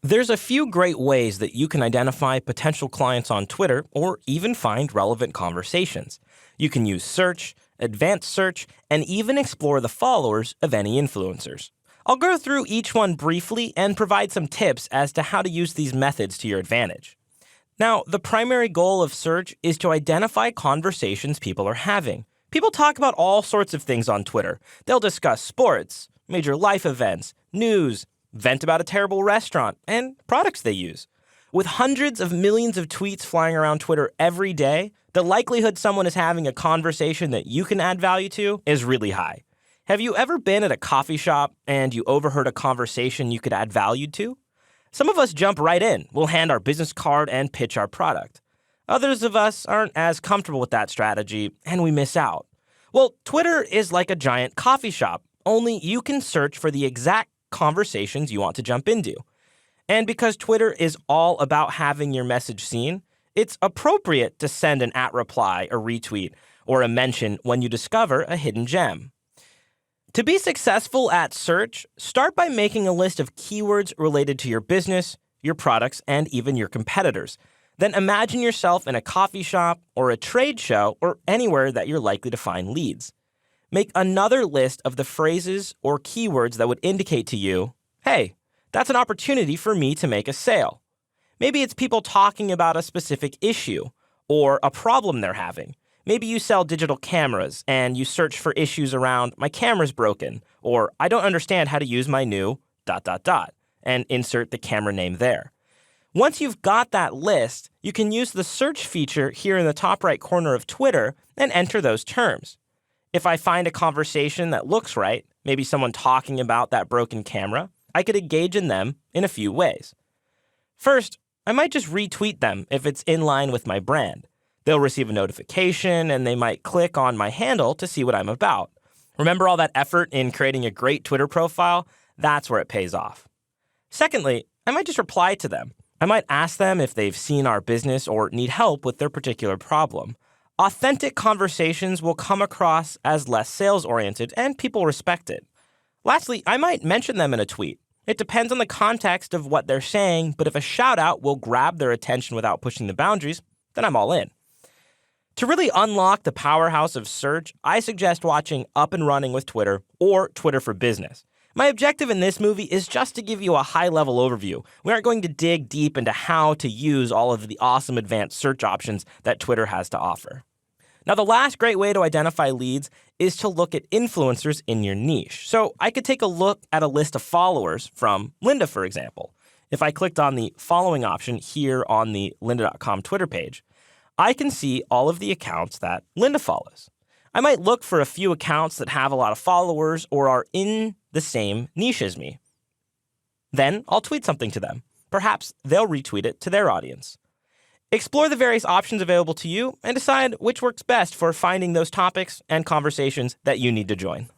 There's a few great ways that you can identify potential clients on Twitter or even find relevant conversations. You can use search, advanced search, and even explore the followers of any influencers. I'll go through each one briefly and provide some tips as to how to use these methods to your advantage. Now, the primary goal of search is to identify conversations people are having. People talk about all sorts of things on Twitter. They'll discuss sports, major life events, news, vent about a terrible restaurant, and products they use. With hundreds of millions of tweets flying around Twitter every day, the likelihood someone is having a conversation that you can add value to is really high. Have you ever been at a coffee shop and you overheard a conversation you could add value to? Some of us jump right in. We'll hand our business card and pitch our product. Others of us aren't as comfortable with that strategy, and we miss out. Well, Twitter is like a giant coffee shop, only you can search for the exact conversations you want to jump into. And because Twitter is all about having your message seen, it's appropriate to send an @reply, a retweet, or a mention when you discover a hidden gem. To be successful at search, start by making a list of keywords related to your business, your products, and even your competitors. Then imagine yourself in a coffee shop or a trade show or anywhere that you're likely to find leads. Make another list of the phrases or keywords that would indicate to you, hey, that's an opportunity for me to make a sale. Maybe it's people talking about a specific issue or a problem they're having. Maybe you sell digital cameras and you search for issues around my camera's broken or I don't understand how to use my new ... and insert the camera name there. Once you've got that list, you can use the search feature here in the top right corner of Twitter and enter those terms. If I find a conversation that looks right, maybe someone talking about that broken camera, I could engage in them in a few ways. First, I might just retweet them if it's in line with my brand. They'll receive a notification and they might click on my handle to see what I'm about. Remember all that effort in creating a great Twitter profile? That's where it pays off. Secondly, I might just reply to them. I might ask them if they've seen our business or need help with their particular problem. Authentic conversations will come across as less sales-oriented, and people respect it. Lastly, I might mention them in a tweet. It depends on the context of what they're saying, but if a shout-out will grab their attention without pushing the boundaries, then I'm all in. To really unlock the powerhouse of search, I suggest watching Up and Running with Twitter or Twitter for Business. My objective in this movie is just to give you a high-level overview. We aren't going to dig deep into how to use all of the awesome advanced search options that Twitter has to offer. Now, the last great way to identify leads is to look at influencers in your niche. So I could take a look at a list of followers from Lynda, for example. If I clicked on the following option here on the lynda.com Twitter page, I can see all of the accounts that Lynda follows. I might look for a few accounts that have a lot of followers or are in the same niche as me. Then I'll tweet something to them. Perhaps they'll retweet it to their audience. Explore the various options available to you and decide which works best for finding those topics and conversations that you need to join.